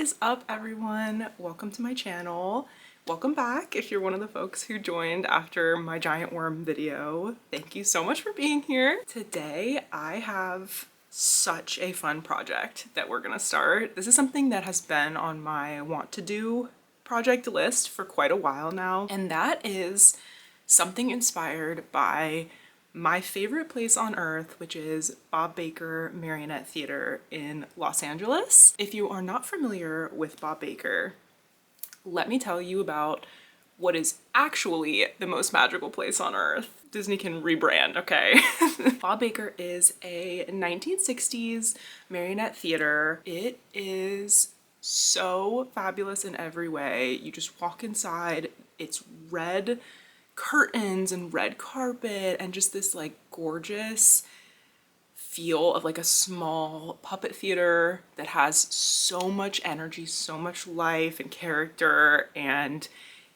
is up, everyone? Welcome to my channel. Welcome back if you're one of the folks who joined after my giant worm video. Thank you so much for being here. Today I have such a fun project that we're gonna start. This is something that has been on my want to do project list for quite a while now, and that is something inspired by my favorite place on earth, which is Bob Baker Marionette Theater in Los Angeles. If you are not familiar with Bob Baker, let me tell you about what is actually the most magical place on earth. Disney can rebrand, okay? Bob Baker is a 1960s marionette theater. It is so fabulous in every way. You just walk inside, it's red curtains and red carpet and just this like gorgeous feel of like a small puppet theater that has so much energy, so much life and character, and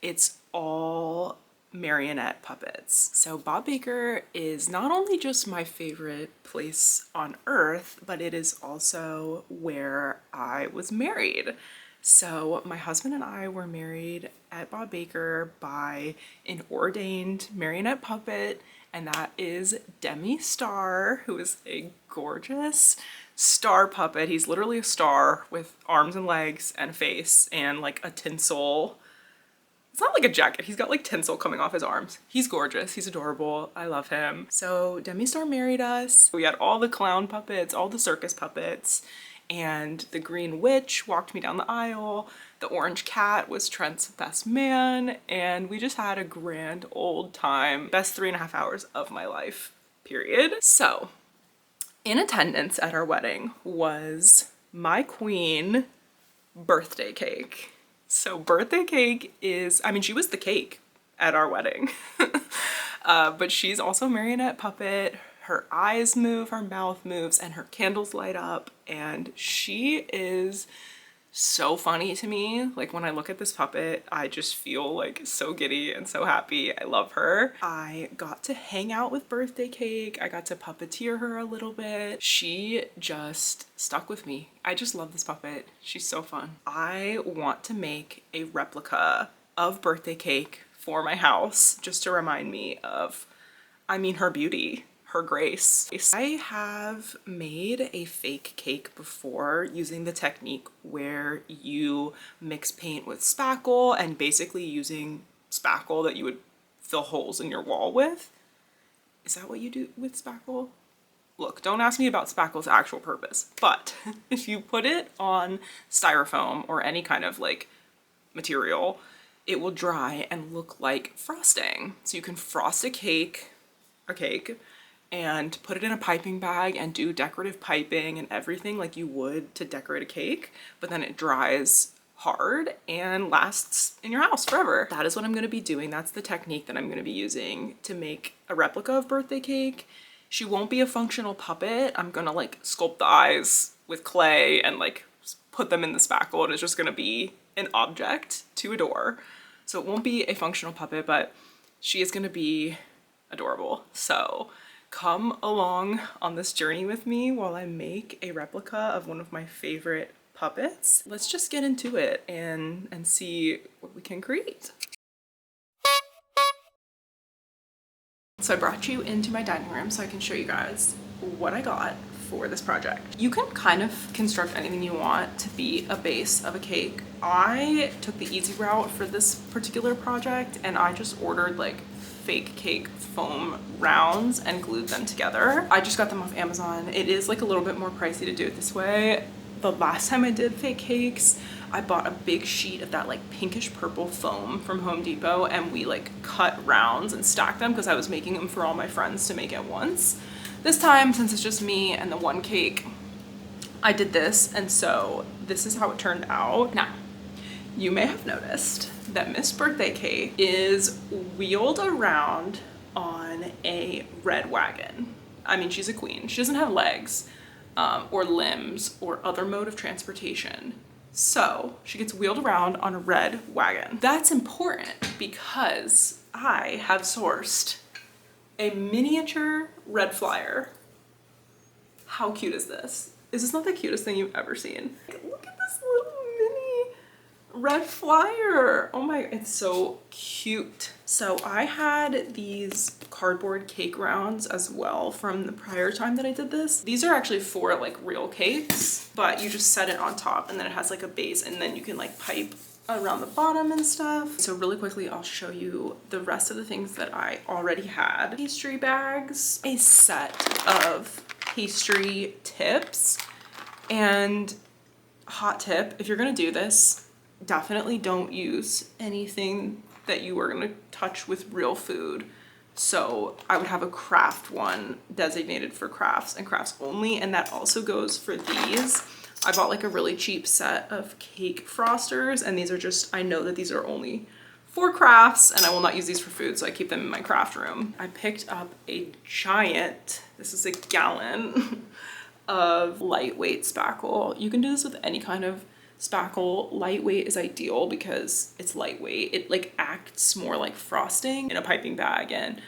it's all marionette puppets. So Bob Baker is not only just my favorite place on earth, but it is also where I was married. So my husband and I were married at Bob Baker by an ordained marionette puppet, and that is Demi Star, who is a gorgeous star puppet. He's literally a star with arms and legs and a face and like a tinsel. It's not like a jacket, he's got like tinsel coming off his arms. He's gorgeous, he's adorable, I love him. So Demi Star married us. We had all the clown puppets, all the circus puppets, and the green witch walked me down the aisle. The orange cat was Trent's best man, and we just had a grand old time. Best 3.5 hours of my life, period. So, in attendance at our wedding was my queen birthday cake. So birthday cake is, I mean, she was the cake at our wedding, but she's also a marionette puppet. Her eyes move, her mouth moves, and her candles light up, and she is so funny to me. Like when I look at this puppet, I just feel like so giddy and so happy. I love her. I got to hang out with birthday cake. I got to puppeteer her a little bit. She just stuck with me. I just love this puppet. She's so fun. I want to make a replica of birthday cake for my house just to remind me of, I mean, her beauty, her grace. I have made a fake cake before using the technique where you mix paint with spackle and basically using spackle that you would fill holes in your wall with. Is that what you do with spackle? Look, don't ask me about spackle's actual purpose, but if you put it on styrofoam or any kind of like material, it will dry and look like frosting. So you can frost a cake and put it in a piping bag and do decorative piping and everything like you would to decorate a cake, but then it dries hard and lasts in your house forever. That is what I'm gonna be doing. That's the technique that I'm gonna be using to make a replica of birthday cake. She won't be a functional puppet. I'm gonna like sculpt the eyes with clay and like put them in the spackle, and it's just gonna be an object to adore. So it won't be a functional puppet, but she is gonna be adorable. So come along on this journey with me while I make a replica of one of my favorite puppets. Let's just get into it and see what we can create. So I brought you into my dining room so I can show you guys what I got for this project. You can kind of construct anything you want to be a base of a cake. I took the easy route for this particular project, and I just ordered like fake cake foam rounds and glued them together. I just got them off Amazon. It is like a little bit more pricey to do it this way. The last time I did fake cakes, I bought a big sheet of that like pinkish purple foam from Home Depot, and we like cut rounds and stacked them because I was making them for all my friends to make at once. This time, since it's just me and the one cake, I did this, and so this is how it turned out. Now, you may have noticed that Miss Birthday Cake is wheeled around on a red wagon. I mean, she's a queen. She doesn't have legs or limbs or other mode of transportation. So she gets wheeled around on a red wagon. That's important because I have sourced a miniature red flyer. How cute is this? Is this not the cutest thing you've ever seen? Look at this little mini red flyer. Oh my, it's so cute. So I had these cardboard cake rounds as well from the prior time that I did this. These are actually for like real cakes, but you just set it on top and then it has like a base and then you can like pipe around the bottom and stuff. So really quickly, I'll show you the rest of the things that I already had. Pastry bags, a set of pastry tips, and hot tip, if you're gonna do this, definitely don't use anything that you are gonna touch with real food. So I would have a craft one designated for crafts and crafts only, and that also goes for these. I bought like a really cheap set of cake frosters, and these are just, I know that these are only for crafts and I will not use these for food, so I keep them in my craft room. I picked up a giant, this is a gallon of lightweight spackle. You can do this with any kind of spackle. Lightweight is ideal because it's lightweight. It like acts more like frosting in a piping bag, and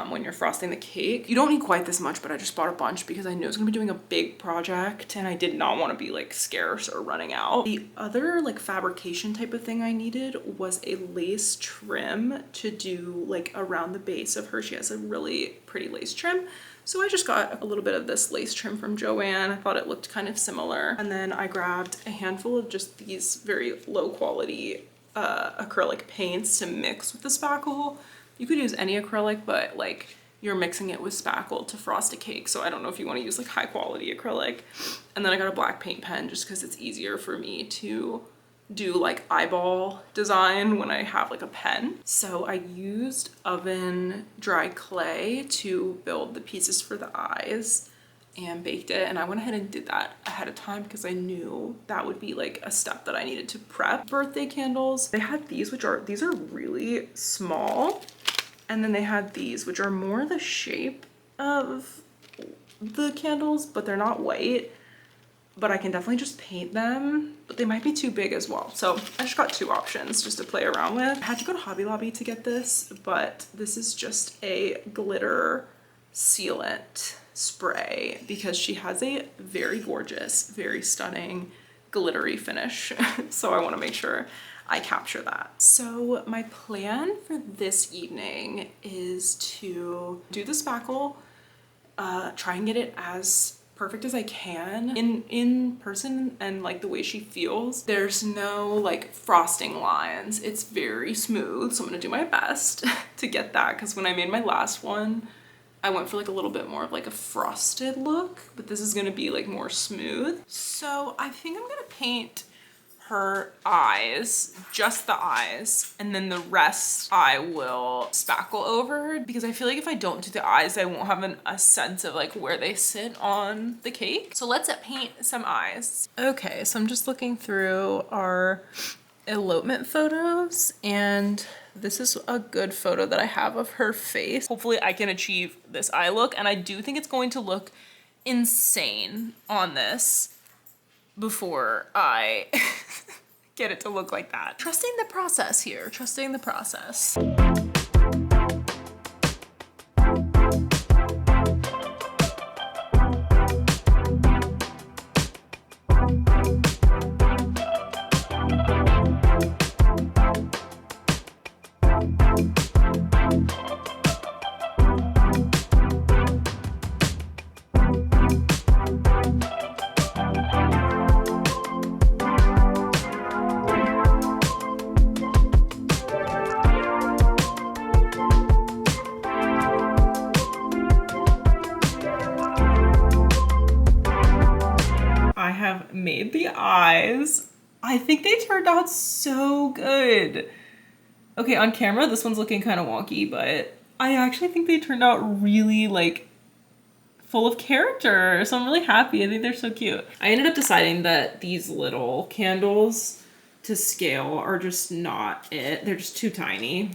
when you're frosting the cake. You don't need quite this much, but I just bought a bunch because I knew I was gonna be doing a big project and I did not want to be like scarce or running out. The other like fabrication type of thing I needed was a lace trim to do like around the base of her. She has a really pretty lace trim. So I just got a little bit of this lace trim from Joann. I thought it looked kind of similar. And then I grabbed a handful of just these very low quality acrylic paints to mix with the spackle. You could use any acrylic, but like you're mixing it with spackle to frost a cake. So I don't know if you want to use like high quality acrylic. And then I got a black paint pen just because it's easier for me to do like eyeball design when I have like a pen. So I used oven dry clay to build the pieces for the eyes and baked it. And I went ahead and did that ahead of time because I knew that would be like a step that I needed to prep. Birthday candles, they had these, these are really small. And then they had these, which are more the shape of the candles, but they're not white. But I can definitely just paint them, but they might be too big as well. So I just got two options just to play around with. I had to go to Hobby Lobby to get this, but this is just a glitter sealant spray because she has a very gorgeous, very stunning glittery finish. So I want to make sure I capture that. So my plan for this evening is to do the spackle, try and get it as perfect as I can in person and like the way she feels. There's no like frosting lines. It's very smooth. So I'm gonna do my best to get that, because when I made my last one, I went for like a little bit more of like a frosted look, but this is gonna be like more smooth. So I think I'm gonna paint her eyes, just the eyes, and then the rest I will spackle over, because I feel like if I don't do the eyes, I won't have a sense of like where they sit on the cake. So let's paint some eyes. Okay, so I'm just looking through our elopement photos, and this is a good photo that I have of her face. Hopefully I can achieve this eye look, and I do think it's going to look insane on this before I get it to look like that. Trusting the process here, trusting the process. Made the eyes. I think they turned out so good. Okay, on camera this one's looking kind of wonky, but I actually think they turned out really like full of character, so I'm really happy. I think they're so cute. I ended up deciding that these little candles to scale are just not it. They're just too tiny.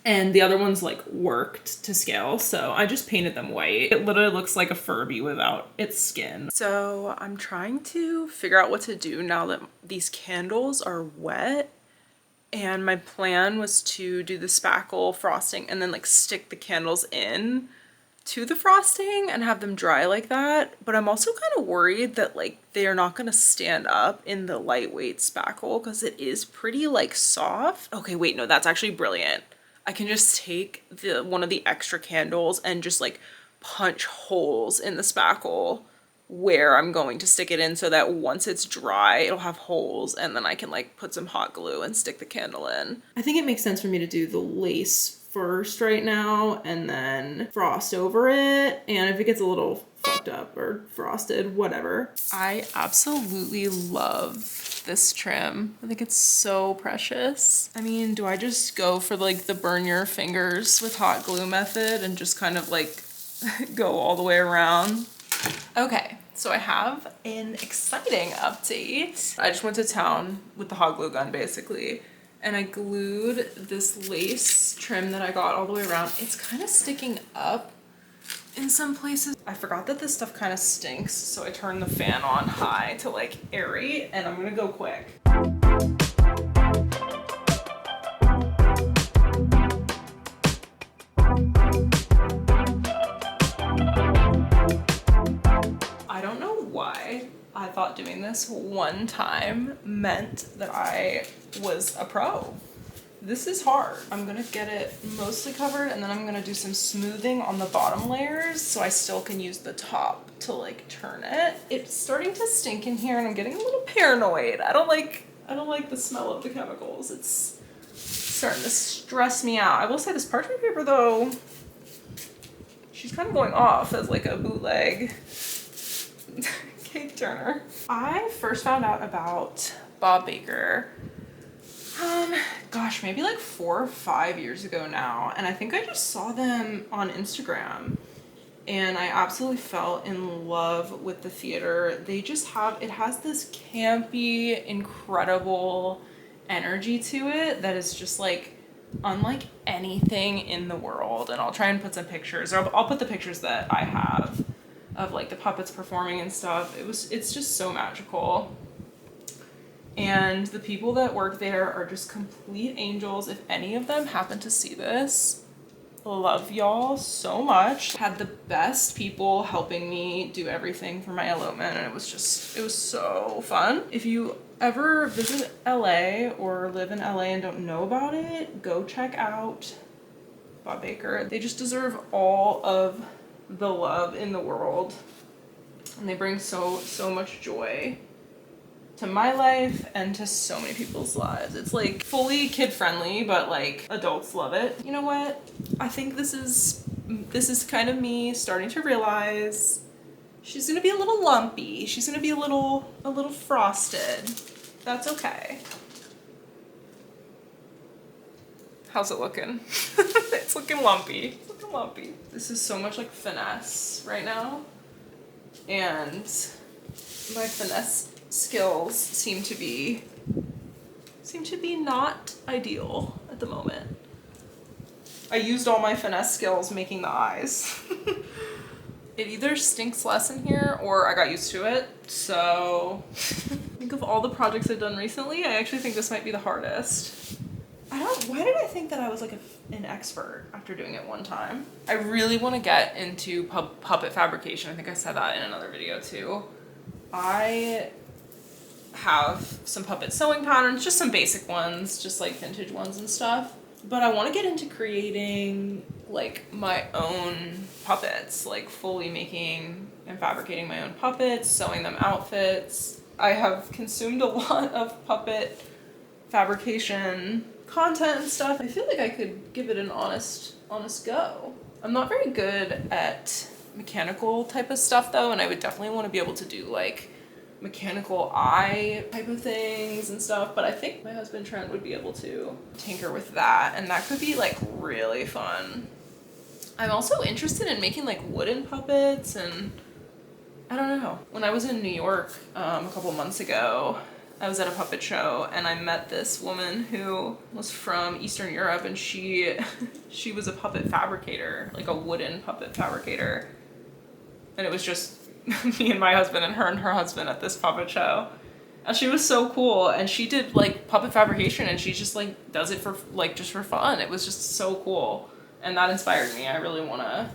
And the other ones like worked to scale, so I just painted them white. It literally looks like a Furby without its skin. So I'm trying to figure out what to do now that these candles are wet. And my plan was to do the spackle frosting and then like stick the candles in to the frosting and have them dry like that, but I'm also kind of worried that like they are not going to stand up in the lightweight spackle because it is pretty like soft. Okay, wait, no, that's actually brilliant. I can just take one of the extra candles and just like punch holes in the spackle where I'm going to stick it in so that once it's dry, it'll have holes, and then I can like put some hot glue and stick the candle in. I think it makes sense for me to do the lace first right now and then frost over it, and if it gets a little fucked up or frosted, whatever. I absolutely love this trim. I think it's so precious. I mean, do I just go for like the burn your fingers with hot glue method and just kind of like go all the way around? Okay, so I have an exciting update. I just went to town with the hot glue gun basically, and I glued this lace trim that I got all the way around. It's kind of sticking up in some places. I forgot that this stuff kind of stinks, so I turned the fan on high to like aerate, and I'm gonna go quick. I don't know why I thought doing this one time meant that I was a pro. This is hard. I'm gonna get it mostly covered, and then I'm gonna do some smoothing on the bottom layers so I still can use the top to like turn it. It's starting to stink in here and I'm getting a little paranoid. I don't like the smell of the chemicals. It's starting to stress me out. I will say this parchment paper though, she's kind of going off as like a bootleg cake turner. I first found out about Bob Baker, gosh, maybe like 4 or 5 years ago now. And I think I just saw them on Instagram and I absolutely fell in love with the theater. They just have, it has this campy, incredible energy to it that is just like unlike anything in the world. And I'll try and put some pictures, or I'll put the pictures that I have of like the puppets performing and stuff. It's just so magical. And the people that work there are just complete angels. If any of them happen to see this, love y'all so much. Had the best people helping me do everything for my elopement, and it was so fun. If you ever visit LA or live in LA and don't know about it, go check out Bob Baker. They just deserve all of the love in the world, and they bring so much joy to my life and to so many people's lives. It's like fully kid friendly, but like adults love it. You know what? I think this is kind of me starting to realize she's gonna be a little lumpy. She's gonna be a little frosted. That's okay. How's it looking? It's looking lumpy. It's looking lumpy. This is so much like finesse right now, and my finesse skills seem to be not ideal at the moment. I used all my finesse skills making the eyes. It either stinks less in here or I got used to it. So think of all the projects I've done recently, I actually think this might be the hardest. Why did I think that I was like an expert after doing it one time? I really want to get into puppet fabrication. I think I said that in another video too. I have some puppet sewing patterns, just some basic ones, just like vintage ones and stuff. But I want to get into creating like my own puppets, like fully making and fabricating my own puppets, sewing them outfits. I have consumed a lot of puppet fabrication content and stuff. I feel like I could give it an honest go. I'm not very good at mechanical type of stuff though, and I would definitely want to be able to do like mechanical eye type of things and stuff, but I think my husband Trent would be able to tinker with that, and that could be like really fun. I'm also interested in making like wooden puppets, and I don't know. When I was in New York a couple months ago, I was at a puppet show and I met this woman who was from Eastern Europe, and she was a puppet fabricator, like a wooden puppet fabricator. And it was just me and my husband and her husband at this puppet show. And she was so cool, and she did like puppet fabrication, and she just like does it for like just for fun. It was just so cool, and that inspired me. I really want to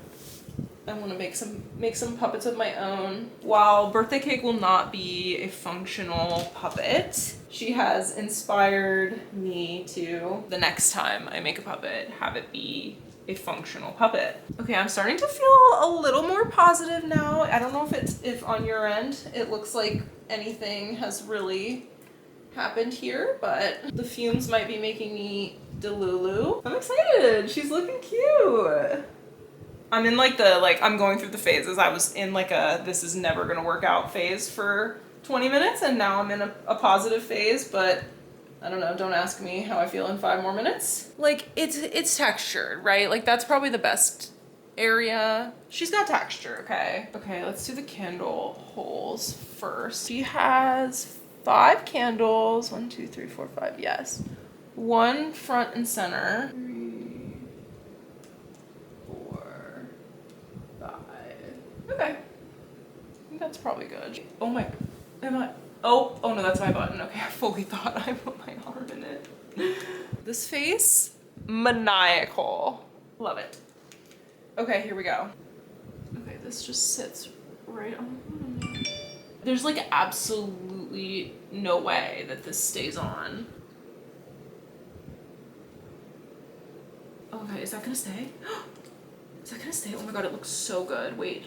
I want to make some puppets of my own. While birthday cake will not be a functional puppet, she has inspired me to, the next time I make a puppet, have it be a functional puppet. Okay, I'm starting to feel a little more positive now. I don't know if on your end it looks like anything has really happened here, but the fumes might be making me delulu. I'm excited. She's looking cute. I'm in like I'm going through the phases. I was in like a this is never gonna work out phase for 20 minutes, and now I'm in a positive phase, but I don't know, don't ask me how I feel in 5 more minutes. Like it's textured, right? Like that's probably the best area. She's got texture, okay? Okay, let's do the candle holes first. She has 5 candles. 1, 2, 3, 4, 5, yes. 1 front and center. 3, 4, 5. Okay. I think that's probably good. Oh my, oh no, that's my button. Okay, I fully thought I put my arm in it. This face, maniacal. Love it. Okay, here we go. Okay, this just sits right on. There's like absolutely no way that this stays on. Okay, is that gonna stay? Is that gonna stay? Oh my god, it looks so good. Wait,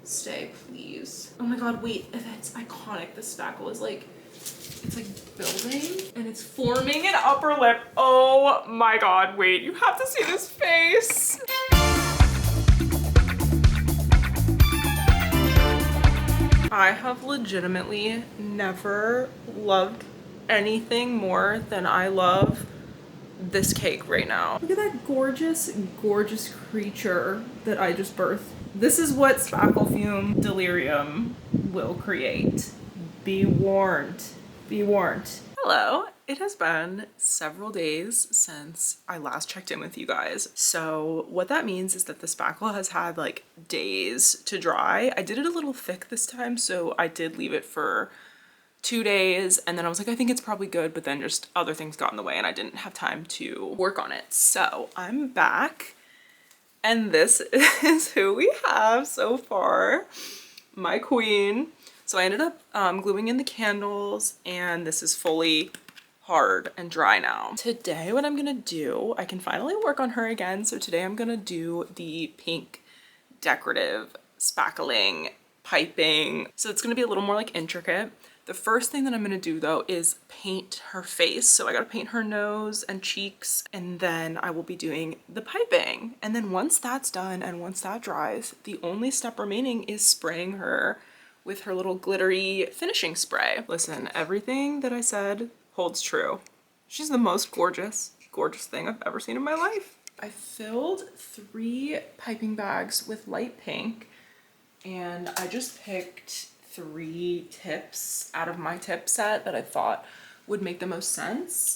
stay, please. Oh my god, wait, that's iconic. This spackle is like, it's like building and it's forming an upper lip. Oh my god, wait, you have to see this face. I have legitimately never loved anything more than I love this cake right now. Look at that gorgeous, gorgeous creature that I just birthed. This is what spackle fume delirium will create. Be warned. Be warned. Hello. It has been several days since I last checked in with you guys. So what that means is that the spackle has had like days to dry. I did it a little thick this time, so I did leave it for 2 days, and then I was like, I think it's probably good, but then just other things got in the way and I didn't have time to work on it. So I'm back, and this is who we have so far, my queen. So I ended up gluing in the candles, and this is fully hard and dry now. Today what I'm gonna do, I can finally work on her again, so today I'm gonna do the pink decorative spackling piping. So it's gonna be a little more like intricate. The first thing that I'm gonna do though is paint her face. So I gotta paint her nose and cheeks, and then I will be doing the piping. And then once that's done and once that dries, the only step remaining is spraying her with her little glittery finishing spray. Listen, everything that I said holds true. She's the most gorgeous thing I've ever seen in my life. I filled 3 piping bags with light pink, and I just picked 3 tips out of my tip set that I thought would make the most sense.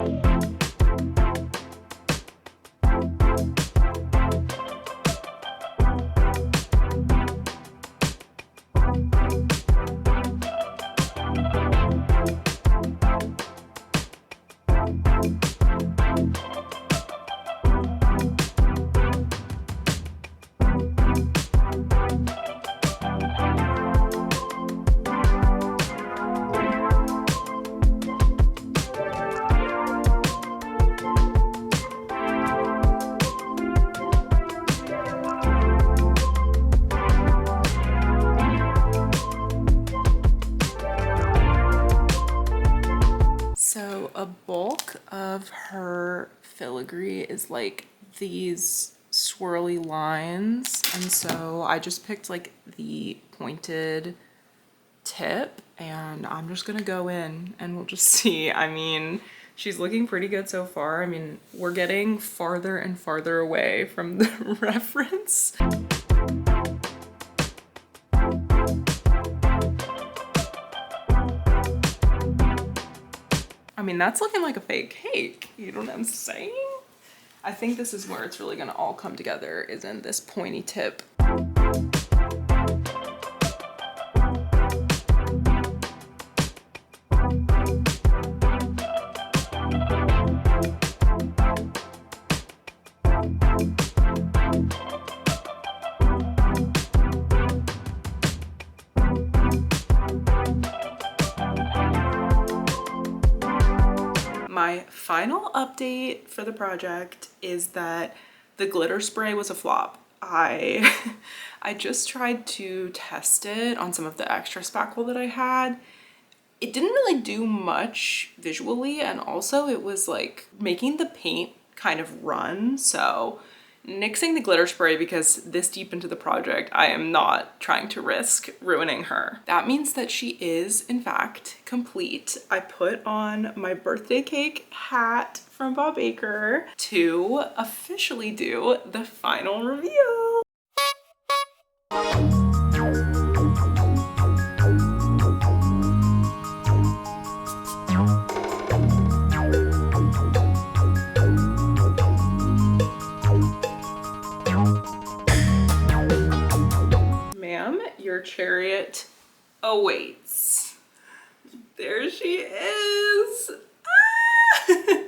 So a bulk of her filigree is like these swirly lines, and so I just picked like the pointed tip, and I'm just gonna go in and we'll just see. I mean, she's looking pretty good so far. I mean, we're getting farther and farther away from the reference. I mean, that's looking like a fake cake. You know what I'm saying? I think this is where it's really gonna all come together, is in this pointy tip. final update for the project is that the glitter spray was a flop. I I just tried to test it on some of the extra spackle that I had. It didn't really do much visually, and also it was like making the paint kind of run. So nixing the glitter spray, because this deep into the project, I am not trying to risk ruining her. That means that she is in fact complete. I put on my birthday cake hat from Bob Baker to officially do the final review. Ma'am, your chariot awaits. There she is. Ah!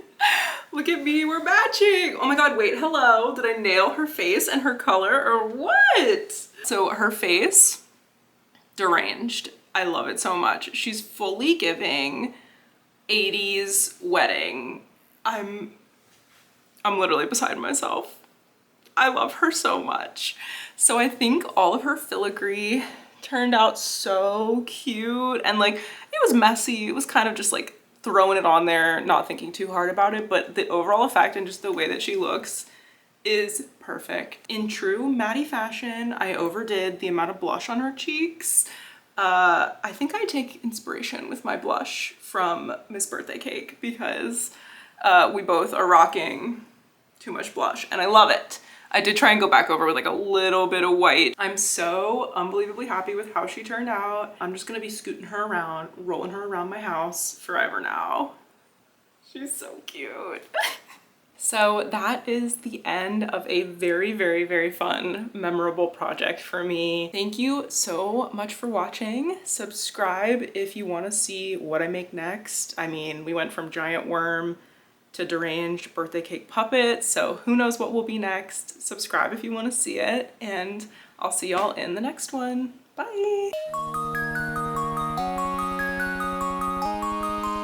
Look at me, we're matching. Oh my God, wait, hello. Did I nail her face and her color or what? So her face, deranged. I love it so much. She's fully giving 80s wedding. I'm literally beside myself. I love her so much. So I think all of her filigree turned out so cute, and like it was messy. It was kind of just like throwing it on there, not thinking too hard about it, but the overall effect and just the way that she looks is perfect. In true Maddie fashion, I overdid the amount of blush on her cheeks. I think I take inspiration with my blush from Miss Birthday Cake, because we both are rocking too much blush and I love it. I did try and go back over with like a little bit of white. I'm so unbelievably happy with how she turned out. I'm just gonna be scooting her around, rolling her around my house forever now. She's so cute. So that is the end of a very, very, very fun, memorable project for me. Thank you so much for watching. Subscribe if you want to see what I make next. I mean, we went from giant worm to deranged birthday cake puppet, so who knows what will be next. Subscribe if you want to see it, and I'll see y'all in the next one. Bye.